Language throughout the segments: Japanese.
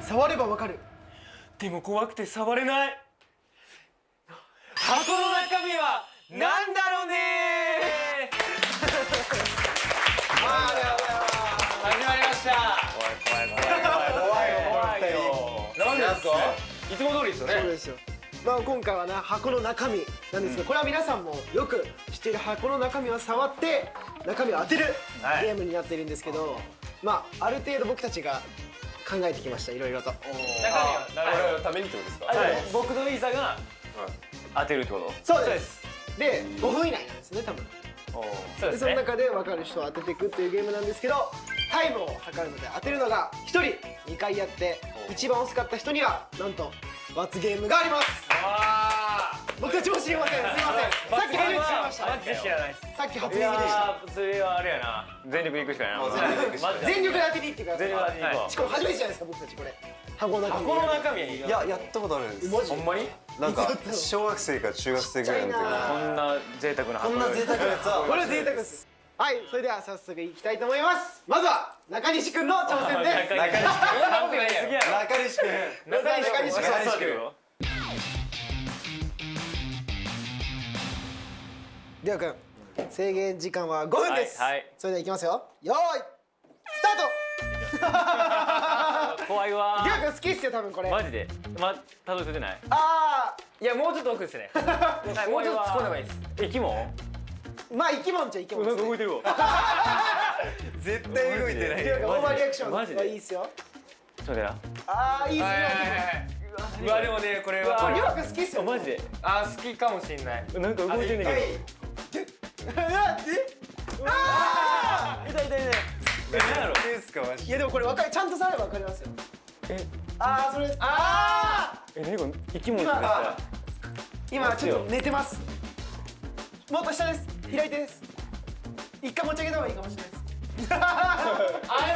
触ればわかる。でも怖くて触れない。箱の中身はなんだろうね。始まりました。怖いよ。何ですか？いつも通りですよね。そうですよ。まあ今回はね箱の中身なんですけど、これは皆さんもよく知っている箱の中身を触って中身を当てるゲームになっているんですけど、まあある程度僕たちが考えてきました。いろいろと。中身はこれのためにってことですか？僕とイーサが当てるってこと？そうです。で5分以内なんですね多分。そうですね。その中で分かる人を当てていくっていうゲームなんですけど、タイムを測るので当てるのが1人2回やって一番遅かった人にはなんと罰ゲームがあります。僕たちも知りません。すいません。さっき初めて知りました。マジで知らないです。さっき初耳でした。それはあれやな。全力いくしかないな。全力で当てていってください。全力で当てていこう。しかも初めてじゃないですか僕たちこれ。箱の中身。箱の中身。いや、やったことあるんです。ほんまに？なんか小学生か中学生ぐらいの時にこんな贅沢な箱。こんな贅沢なやつはこれは贅沢です。はい、それでは早速いきたいと思います。まずは中西くんの挑戦です。中西君。りょうくん、制限時間は5分です。それではいきますよ。よーい、スタート。怖いわ。りょうくん好きっすよ多分これ。マジで。たどり着いてない。いやもうちょっと奥ですね。もうちょっと突っ込んだ方がいいです。生き物？まあ生き物っちゃ生き物ですね。動いてるわ。絶対動いてない。りょうくんオーバーリアクションはいいっすよ。そうだよ。いいっすね。うわでもねこれはりょうくん好きっすよ。マジで。好きかもしんない。なんか動いてんねんけど。痛い。何やろ？いやでもこれちゃんと触ればわかりますよ。それです。何これ生き物ですか？今ちょっと寝てます。もっと下です。左手です。一回持ち上げた方がいいかもしれないです。でも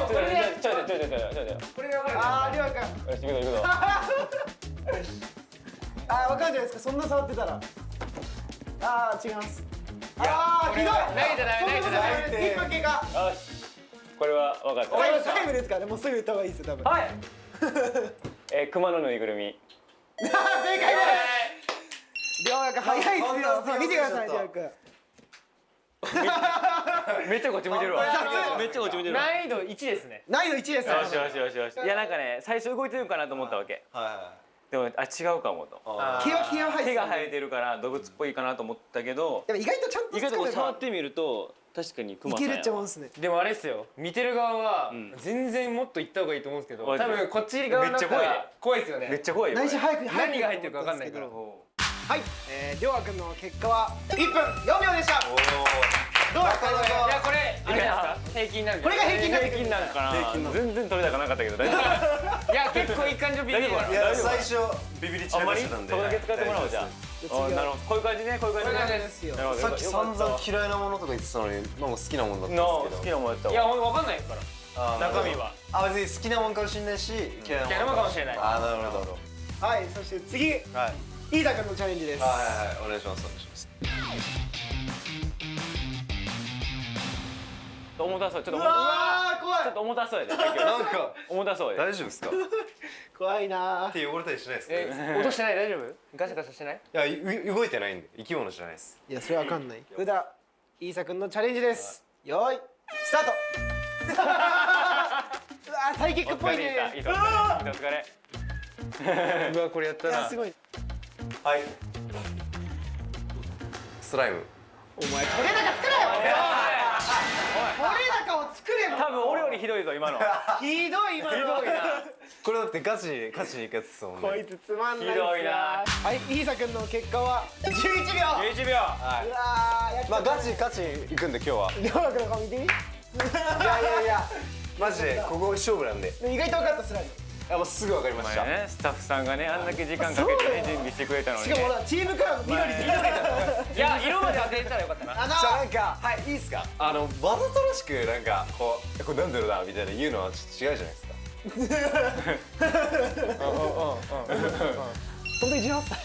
これでちょい。これで分かる。りょうくん。よし行くぞ。わかるじゃないですか。そんな触ってたら。違います。ひどい。投げちゃダメ。 1分経過。よし。これは分かった。タイムですからね。もうすぐ言った方がいいですよ多分。はい。熊のぬいぐるみ。正解です。りょうくん早いですよ。見てくださいりょうくん。めっちゃこっち向いてるわ。めっちゃこっち向いてるわ。難易度1ですね。難易度1です。よし。いやなんかね最初動いてるかなと思ったわけ。でも違うかもと。毛が生えてるから動物っぽいかなと思ったけど。でも意外とちゃんと意外と触ってみると確かに熊さんや。いけるっちゃもんですね。でもあれですよ。見てる側は全然もっと行った方がいいと思うんですけど、多分こっち側だったら怖いですよね。めっちゃ怖いよ。何が入ってるか分かんないから。はい、りょうくんの結果は1分4秒でした。どうですか？いやこれあれですか？平均なんで。これが平均なんで。平均なんかな。全然取れ高なかったけど大丈夫？いや結構いい感じのビビり。いや最初ビビり散らかしてたんで。そこだけ使ってもらおうじゃあ。なるほど。こういう感じね。こういう感じですよ。さっき散々嫌いなものとか言ってたのになんか好きなものだったんですけど。好きなものやったわ。いや分かんないから中身は。別に好きなもんかもしれないし嫌いなもんかもしれない。なるほど。はい、そして次飯田君のチャレンジです。お願いします。重たそう。ちょっと重たそうやで。なんか重たそうやで。大丈夫ですか？怖いな。手汚れたりしないですか？落としてない？大丈夫？ガシャガシャしてない？いや動いてないんで生き物じゃないです。いやそれわかんない。それでは飯田君のチャレンジです。よーいスタート。サイキックっぽいね。お疲れ。うわこれやったな。すごい。はい。スライム。お前取れ高作れよ。取れ高を作れよ。多分俺よりひどいぞ今の。ひどい今の。これだってガチに行くやつですもんね。こいつつまんない。ひどいな。はい、飯田君の結果は11秒。11秒。うわまあガチ行くんで今日は。りょうくんの顔見てみ。いやマジでここ勝負なんで。意外と分かったスライム。もうすぐ分かりました。スタッフさんがねあんだけ時間かけてね準備してくれたのに。しかもチームカラーの緑で。いや色まで当てたらよかったな。じゃあなんかいいっすか？わざとらしくなんかこれなんだろうなみたいな言うのはちょっと違うじゃないですか。本当に18歳。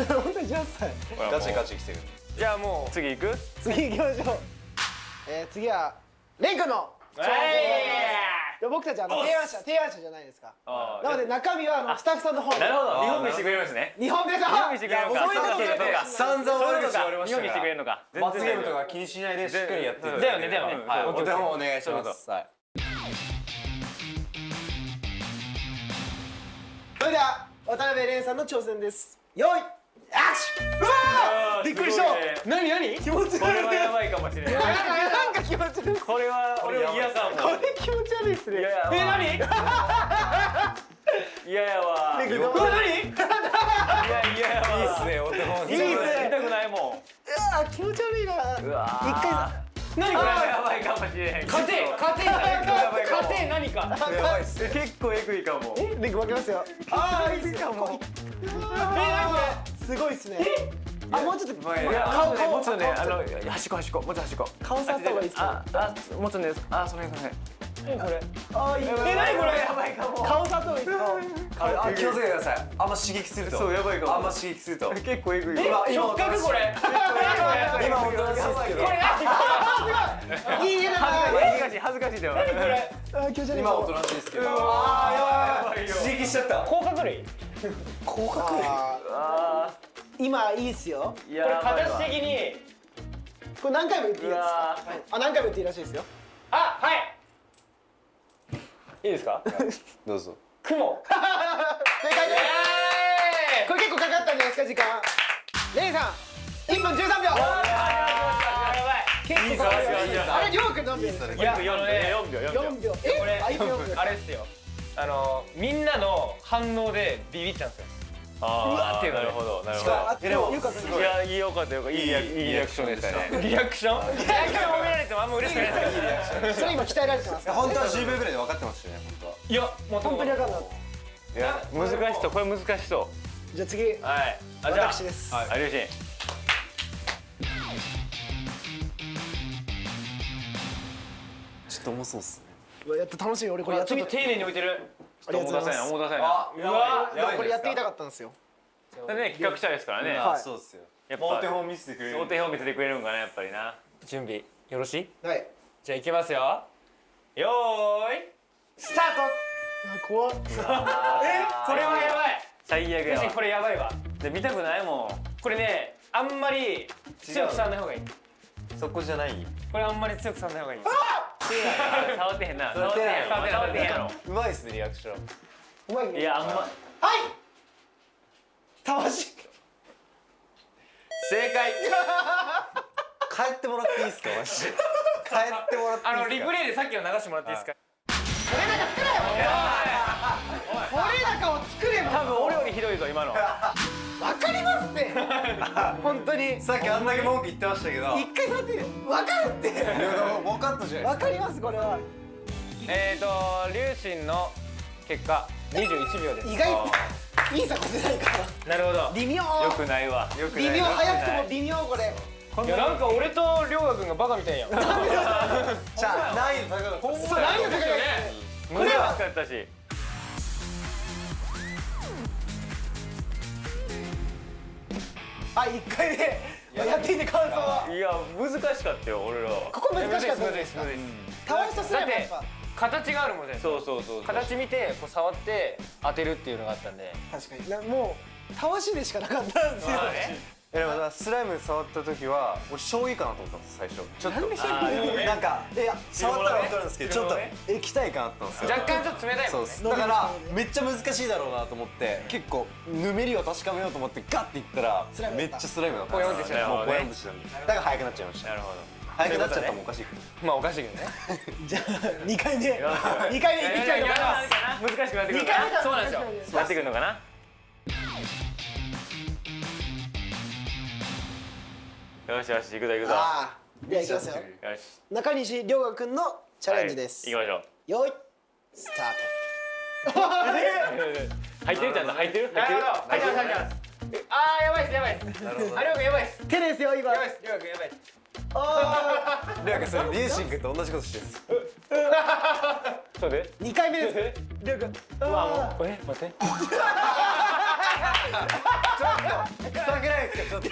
本当に18歳。ガチ来てるんで。じゃあもう次行く？次行きましょう。次はレン君の。よ僕たち提案者じゃないですか。なので中身はスタッフさんの方なるほど日本見してくれますね。日本で日本見してくれるのか。そういうことで散々悪口言われました日本見してくれるのか。罰ゲームとか気にしないでしっかりやってる。だよねはいお手本お願いします。はい。それでは渡辺蓮さんの挑戦です。よいアクション。うわーびっくりした。何気持ちこれ悪い。はやばいかもしれない。なんか気持ち悪い。これは俺嫌かも。これ気持ち悪いですね。何嫌やわ。何？嫌やわ。いいっすねお手本。いいっすね見たくないもん。気持ち悪いな。うわー。一回何これやばいかもしれない。家庭何かやばいっすね。結構エグいかも。レグ負けますよ。ああいいかも。何こすごいっすね。あもうちょっといやもうちょっとね端っこもうちょっと端っこ。顔触った方がいいっすか。もうちょっとねそれ。これ。ああいい。何これやばいかも。顔触った方がいいっすか。あ気をつけてください。あんま刺激すると。そうやばいかも。あんま刺激すると。結構エグい。触覚これ今おとなしいですけど。いいねだな。恥ずかしいだよ。あ気持ち悪い。今おとなしいですけど。やばいよ。刺激しちゃった。甲殻類甲殻類。今いいっすよ。いこれ形的にこれ何回も言っていいやつですか。あ何回も言っていいらしいですよ。あはいいいですかどうぞ。正雲解です。これ結構かかったんじゃないですか時間。レイさん1分13秒。結構かかる。あれりょうくん何秒ですか。いや4秒4秒。これ相手4秒。あれっすよみんなの反応でビビっちゃうんですよああなるほどなるほど。でもよかったです。いやいいよかったよかった。いいリアクションでしたね。リアクション褒められてもあんま嬉しくないですそれ今鍛えられてますか。本当は10秒ぐらいで分かってましたね本当は。いやもう本当に分かんなかっいや難しそうこれ難しそう。た。じゃあ次はい。じゃあ私です。有吉。ちょっと重そうっすね。やって楽しい。俺これやってみて。丁寧に置いてるありがとうございます。思い出せない。うわでもこれやってみたかったんですよ。ね企画者ですからね。はいそうっすよ。やっぱお手本見せてくれる。お手本見せてくれるんかなやっぱりな。準備よろしいはい。じゃあいきますよよーいスター怖っ。トこれはやばい最悪やわ。これやばいわで見たくないもん。これねあんまり強く触んない方がいいそこじゃない。これあんまり強く触んない方がいい触ってへんな。触ってへんやろ。触ってへんやろ。うまいっすねリアクション。うまいね。いやあんま。はい。たわし。正解帰ってもらっていいですかマジで。帰ってもらっていいですか。リプレイでさっきの流してもらっていいですかこれ高を作れば。多分俺よりひどいぞ今の。わかりますって。本当に。さっきあんだけ文句言ってましたけど。一回触ってみる。わかるって。分かったじゃないわかりますこれは。龍心の結果21秒です意外いい差こせないからなるほど微妙よくないわ。よくない。微妙早くても微妙これいやなんか俺と涼河君がバカみたいやんじゃあ難易度高かったっす。そう何が高いかこれはかったし。はい1回目やってみて感想はいや難しかったよ俺らは。ここ難しかったむずいですかむずいたわしとすればやっぱ形があるもんねそうそうそう。形見てこう触って当てるっていうのがあったんで確かにもうたわしでしかなかったんですよでもスライム触った時は俺醤油かなと思ったんです最初。ちょっとなんで醤油なんかいや触ったら分かるんですけどちょっと液体感あったんですよ。若干ちょっと冷たいもんねだからめっちゃ難しいだろうなと思って結構ぬめりを確かめようと思ってガッていったらめっちゃスライムだったポヨンってしてたもうポヨンってしてたんでだから速くなっちゃいました。なるほど。速くなっちゃったらもうおかしい。まあおかしいけどねじゃあ2回目2回目いってきたいと思います難しくなってくる2回目だそうなんですよなってくるのかな。よしよし行くぞ行くぞ。ああではいきますよよし。中西涼河くんのチャレンジです行きましょう。よいスタート入ってるちゃんと入ってる入ってる。入ってます入ってますあーやばいっすやばいっすありょうくんやばいっす手ですよ今やばいっすりょうくんやばいっすあなんかそれリュウシン君と同じことしてるんです。そうで。2回目です涼くんうわもう待って。臭くないですかちょっと。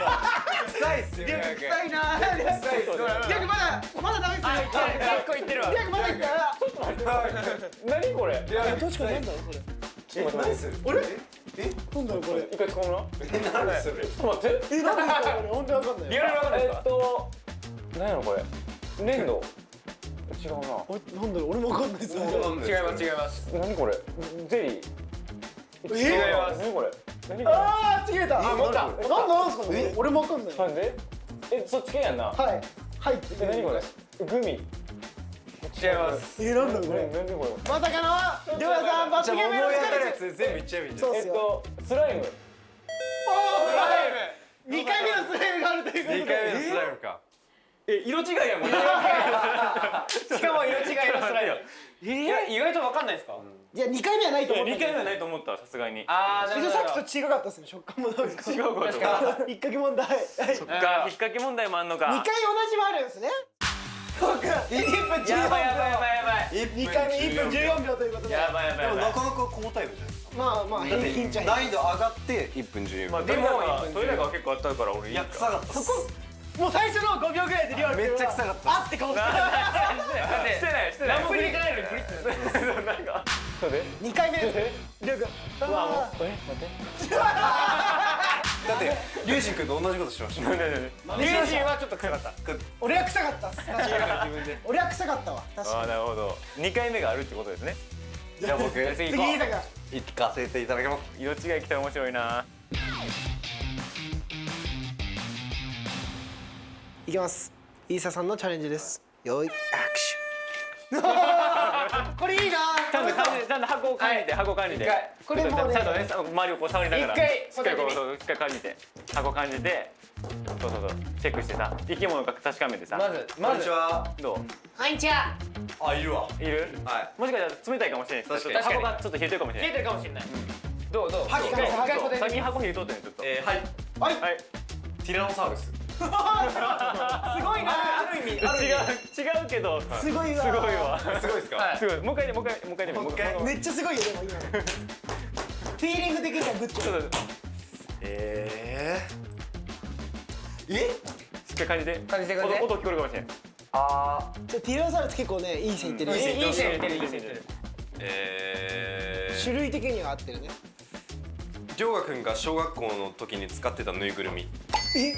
臭いっすよ。涼くん臭いな涼くんまだダメですよ結構いってるわ涼くんまだいったらちょっと待って。何これ確かになんだろうこれ何するなんだろうこれ一回使うな何するちょっと待ってなんでこれ本当にわかんないリアルわかんないですか何やろこれ粘土違うななんだろう俺もわかんないです違います何これゼリー違います何これ何これあー違えた持ったなんすかね俺もわかんないなんでそっち系やんなはいはいって何これグミ違いますなんだろうこれ何これまさかのりょうやさん罰ゲームの思い当たるや力つ全部いっちゃえばいいんじゃんそうっすよスライム2回目のスライムがあるということで2回目のスライムか色違いやもんね。しかも色違いのスライムいや意外とわかんないですかいや2回目はないと思った2回目はないと思ったさすがに。あーさっきと違かったですね食感もなんか違うことか。引っ掛け問題はいそっか引っ掛け問題もあんの2回か。同じもあるんですねそうか1分14秒やばいやばいやばいやばい。 2回目1分14秒ということでやばいやばいやばい。でもなかなか好タイムじゃないですかまあまあだって平均っちゃ難平易度上がって1分14秒まあでもトイレが結構あったから俺いいか。臭かったっす均もう最初の5秒ぐらいでリオめっちゃ臭かったあって顔してしてないしてない。何も触れてないのにプリッてなんか。そうで2回目リオ君うわもう待ってだってリュウジン君と同じことしましたリュウジンはちょっと臭かった俺は臭かったっす俺は臭かったわ確あかあなるほど。2回目があるってことですね。じゃあ僕に次いいさが行かせていただきます色違い来たら面白いな。いきますイーサさんのチャレンジですよいアクションこれいいなちゃんと箱を感じて箱を感じて。これもうねちゃんとね周りをこう触りながら。一回しっかりこうそうしっかり感じて箱感じて。そうチェックしてさ生き物か確かめてさ。まずこんにちはどう？こんにちはあいるわいる？はいもしかしたら冷たいかもしれない。確かに箱がちょっと冷えてるかもしれない。冷えてるかもしれないどうはい一回ここで先に箱冷えとってねちょっと。はいはいはい。ティラノサウルスすごいなある意味違うけどすすごいわごいわ。すごいですかはいすごいもう一回でもう一回でもう一回。めっちゃすごいよでも今のフィーリングできるからグッチョちょっとしっかり感じて。感じて感じて音聞こえるかもしれない。あティラノサウルス結構ねいい線いってるいい線いい線いってるいい線いってる種類的には合ってるねりょうがくんが小学校の時に使ってたぬいぐるみえ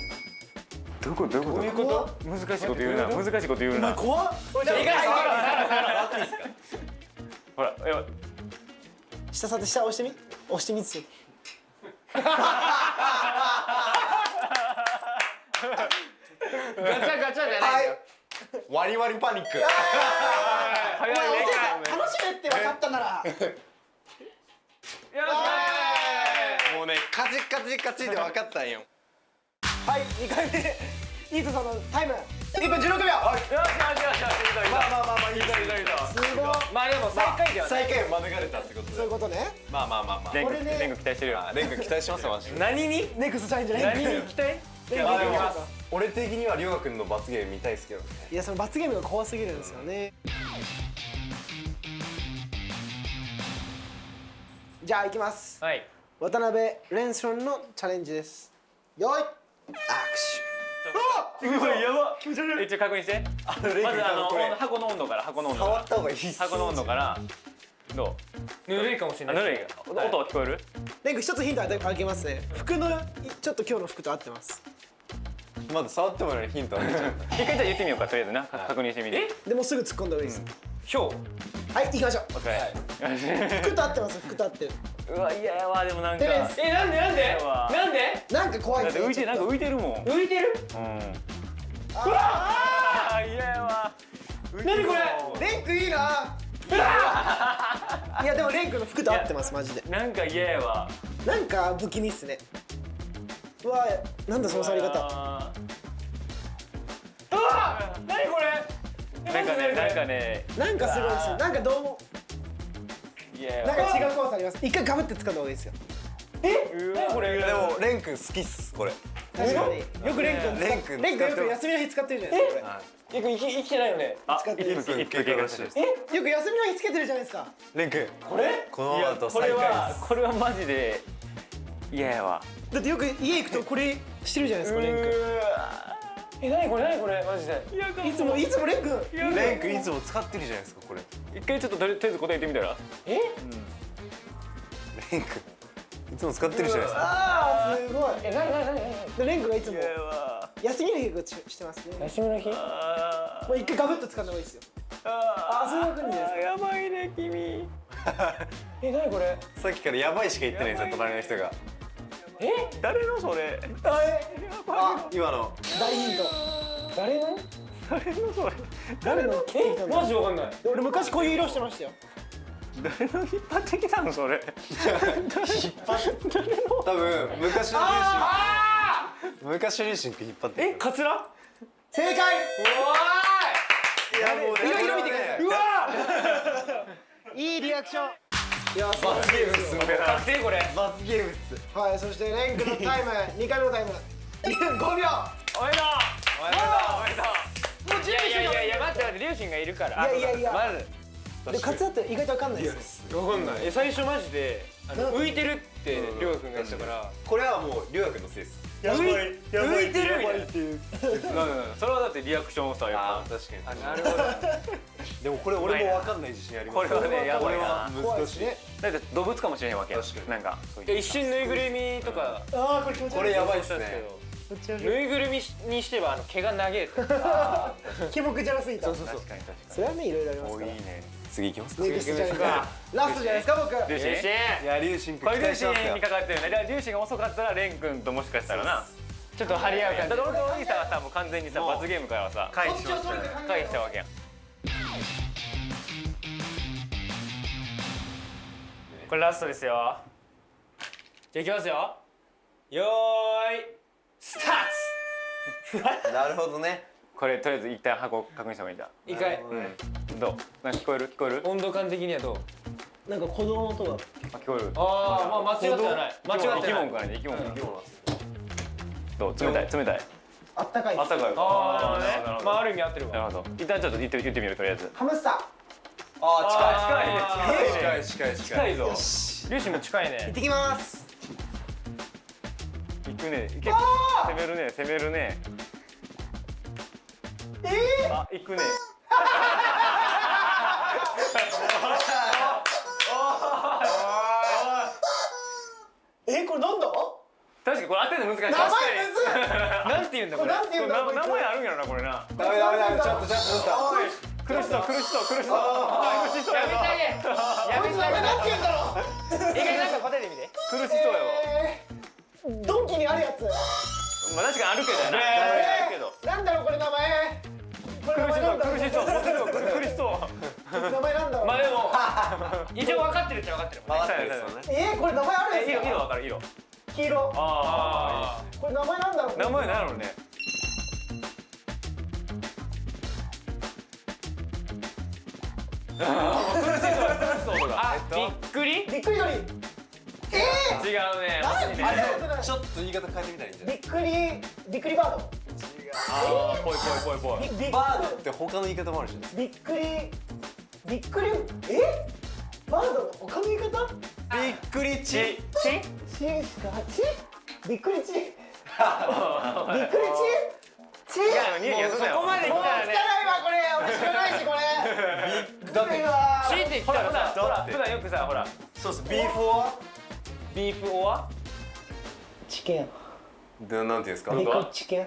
どういうことどういうこと難しいこと言うな難しいこと言うな。怖っいけないほらやばい下さて下押してみ押してみっすよガチャガチャじゃないよワリワリパニック早いね。楽しめって分かったならもうねカチカチカチで分かったんよはい2回目イートさんのタイム1分16秒よしよしよしよし。まあいいぞいいぞいいぞすごいまあでも最下位ではない最下位を免れたってことでそういうことねまあレンこれね君期待してるよ。レン君期待しますよマジで何にネクストチャレンジね何に期待レンあでも君いきます俺的にはりょうがくんの罰ゲーム見たいですけどねいやその罰ゲームが怖すぎるんですよねじゃあいきますはい渡辺レンソンのチャレンジですよいアクシうわやば。気持ち悪い一応確認して。レンま君ずこれ箱の温度から箱の温度か触った方がいいっすら箱の温度からどう？ぬるいかもしれないぬるい。音は聞こえる？レン君一つヒントあげますね服のちょっと今日の服と合ってますまだ触ってもないヒントあげちゃう一回じゃあ言ってみようかとりあえずな確認してみて。でもうすぐ突っ込んだ方がいいですひょうはい行きましょうオッケー。服と合ってます服と合ってるうわ嫌やわでもなんか。テレンだなんでなんでうわなんでなんか怖いって浮いてなんか浮いてるもん。うん。浮いてるああ嫌やわ。何これレン君いいないやでもレン君の服と合ってますマジでなんか嫌やわ。なんか不気味っすねうわなんだその触り方あ何これーなんかねなんかすごいですよなんかどうも嫌やわ。なんか違う怖さあります一回ガブって掴んだ方がいいですよ何これでもレン君好きっすこれ確かによくレン君レン君レン君よく休みの日使ってるじゃないですか生きてないよねあ使ってる一分経過してる。これよく休みの日つけてるじゃないですかレン君これこのいや後これ最下位はこれはマジで嫌やわ。だってよく家行くとこれしてるじゃないですかレン君何これマジで。いつもレン君レン君いつも使ってるじゃないですかこれ。一回ちょっととりあえず答えてみたら。え？レン君いつも使ってるじゃないですか。ああすごい。何？レン君がいつも休みの日がしてますね。休みの日？もう一回ガブッと使った方がいいですよ。あ、そういう感じですか。やばいね君。何これ？さっきからやばいしか言ってないんですよ隣の人が。誰のそれ。あ、今の大ヒント。誰の？誰のケーキなんだ。マジわかんない。俺昔こういう色してましたよ。誰の引っ張ってきたのそれ。多分昔のリュウシン君引っ張ってる。カツラ？正解。いやもうね色見てください。うわいいリアクション。いや、罰ゲームっすね。確定これ。罰ゲームっす。はい、そしてレン君のタイム、2回目のタイム2分5秒。おめでとう。もう準備してるよ。いや待ってリュウシンがいるから。いやまずで、カツだって意外とわかんないですよ。わかんない。最初マジで浮いてるってりょうくんが言ってたから。これはもうリュウ君のせいです。浮いてるみたいな。それはだってリアクションをさやっああ確かに。なるほど。でもこれ俺もわかんない自信あります。これはねやばいな。難しい。だって動物かもしれへんわけ。確かになんか一瞬ぬいぐるみとかああ、これ気持ち悪い。これやばいっすしたんですけね。ど、ぬいぐるみにしては毛が長えって。気目じゃらすぎた。そうそう。確かに確かそれはね、いろいろありますおから。いいね。次行きますか。ネクストじゃないですか。ラストじゃないですか、僕。に。リュウシン。いやリュウシン君期これリュウシ待してますよンに。かかってるね。だからリュウシンが遅かったらレン君ともしかしたらな。ちょっと張り合う感じだから俺とお兄さんはさもう完全にさ罰ゲームからはさ回避しましたよね。回避したわけやん。これラストですよ。じゃあいきますよ。よーいスターなるほどね。これとりあえず一旦箱確認した方がいいんだ。ト。一回どう？なんか聞こえる？聞こえる？温度感的にはどう？なんか子供の音が。あ聞こえる。ああまあ間違ってはない。間違って生きない。物からね生き物。どう？冷たい冷たい。あったかい。あったかい。ああね。なるほど。まあある意味合ってるわ。なるほど。一旦ちょっと言ってみるとりあえず。ハムスター。あ近いね。近い近いぞ。リュウシンも近いね。行ってきます。行くね。攻めるね攻めるね。あ行くね。これなんだ？確かにこれ当てるの難しい。名前むずい。なんて言うんだこれ。なんて言うんだろう。名前あるんやろなこれな。ダメちょっと苦しそう。苦しそうやぞ。やめてあげて。なんて言うんだろう。一回なんか答えてみて。苦しそうやわ。ドンキにあるやつ。まあ確かにあるけどな。あるけど。なんだろうこれ名前。これ名前なんだろう。苦しそう。苦しそう。名前なんだろう。まあでも一応分かってるっちゃ分かってるもんね。回ってるですよね。これ名前あるやつ。色わかる色。黄色。ああ。これ名前なんだろう。名前なんやろうね。苦しそうとか。びっくり。びっくり鳥。違うね。ちょっと言い方変えてみたらいいんじゃない？びっくりバード。ああぽい。バードって他の言い方もあるし。びっくりバードの他の言い方？びっくりち。びっくりち。いやもうそこまで来たらね。これ俺知らないしこれ。だってチってきたらさ、ほら普段よくさほらそうです。ビーフオア。ビーフオアチキン。でなんていうんですか？びっくりチキン。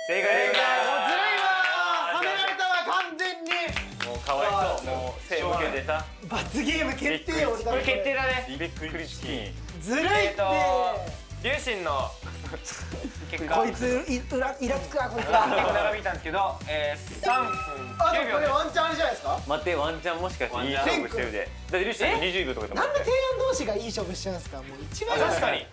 正解。ずるいわはめられたわ完全に。もうかわいそう。もう手向けてさ。罰ゲーム決定よ。これ決定だね。びっくりチキン。ずるいって。リュウシンの結果こいつイラつくわこいつ。結構長引いたんですけど、3分あ、で9もこれ秒でワンチャンあれじゃないですか。待ってワンチャンもしかしていい勝負してるで。だってリュウシン20秒とかでもなんで提案同士がいい勝負しちゃうんですか。もう一番。確かに。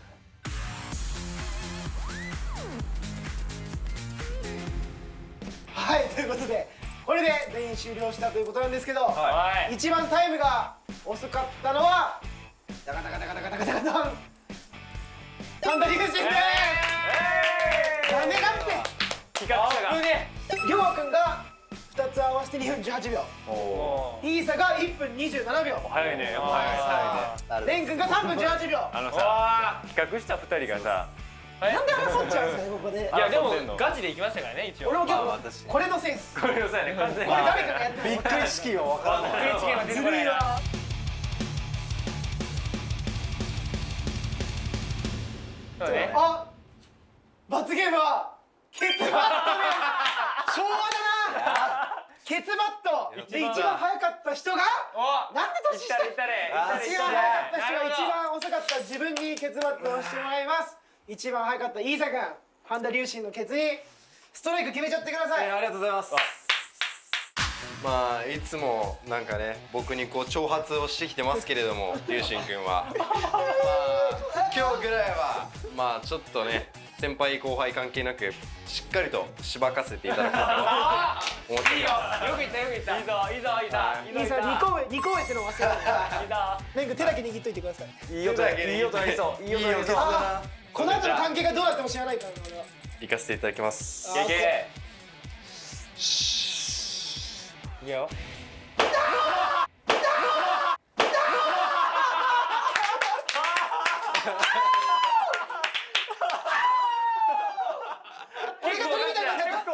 はい、ということでこれで全員終了したということなんですけど、はい。一番タイムが遅かったのはダカダカダカダカダカダカダン神田龍心です。ダメだって企画者が。りょうくんが2つ合わせて2分18秒、ヒーサが1分27秒、早いね。早いね。レンくんが3分18秒。さ企画した2人がさなんで争っちゃうんですかねここで。いやでもガチでいきましたからね一応。俺も結構私これのセンス。これをさね完全にこれ誰かがやってる。びっくり式は分からない。クリチキンは出てこないな。そうね。あ、罰ゲームはケツバットで昭和だな。ケツバットで一番早かった人がおなんで年下。いったれ一番早かった人が一番遅かった自分にケツバットをしてもらいます。一番早かったイーサ君、半田龍心のケツにストライク決めちゃってください。ありがとうございます。まあいつもなんかね僕にこう挑発をしてきてますけれども龍心くんはまあ今日ぐらいはまあちょっとね先輩後輩関係なくしっかりとしばかせていただこうと思っていいいよ。ます。よく言ったよく言った。いいぞいいぞいいぞイーサ2個上っての忘れない。いいぞなんか手だけ握っといてください。いい音だいい音ありそういい音ありそうあ、この後の関係がどうなっても知らないからな俺は。行かせていただきます。いけいけいいよ。俺が取るみたいになっちゃった。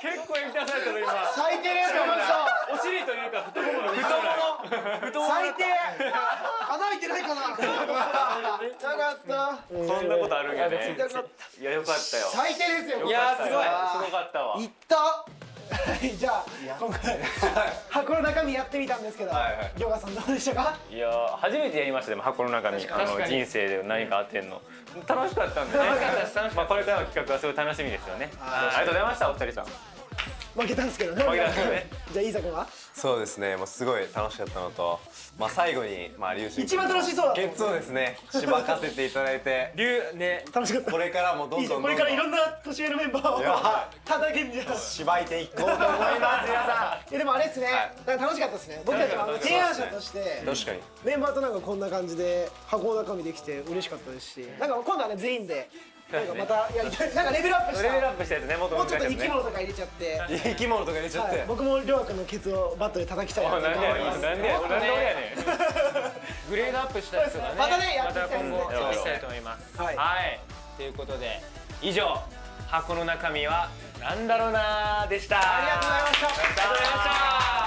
結構痛されたの今最低ですよこの人。お尻というか太ももの太もも最低。穴開いてないかな。痛かった。そんなことあるんやね痛かった。いやよかったよ最低ですよ。いやーすごい。すごかったわいったはいじゃあ今回箱の中身やってみたんですけどりょうがさんどうでしたか。いや初めてやりましたでも箱の中身確かに人生で何か当てんの楽しかったんでねまあこれからの企画はすごい楽しみですよねありがとうございましたお二人さん負けたんですけどね。負けたんですけどねじゃあいいさくんはそうですね、もうすごい楽しかったのと、まあ最後にまあ龍心一番楽しそうだった。そうですね、しばかせていただいて、ね。楽しかった。これからもどんどんこれからいろんな年上のメンバーをやただけんじゃん。しばいていこうと思います皆さでもあれですね、なんか楽しかったですね。僕たちも提案者としてん。確かに。メンバーとなんかこんな感じで箱の中身できて嬉しかったですし、なんか今度はね全員でなんかまたやりたい。なんかレベルアップした。レベルアップしたやつねもっともうちょっと生き難しいやつね物とか入れちゃって。生き物とか入れちゃって。僕もりょうくんのケツをバットで叩きたいなと思います。なんで俺やねんグレードアップしたやつがね。またねやっていまたきたいですね今後やっていきたいと思います。はいはい。ということで以上箱の中身はなんだろうなーでした。ありがとうございました。ありがとうございました。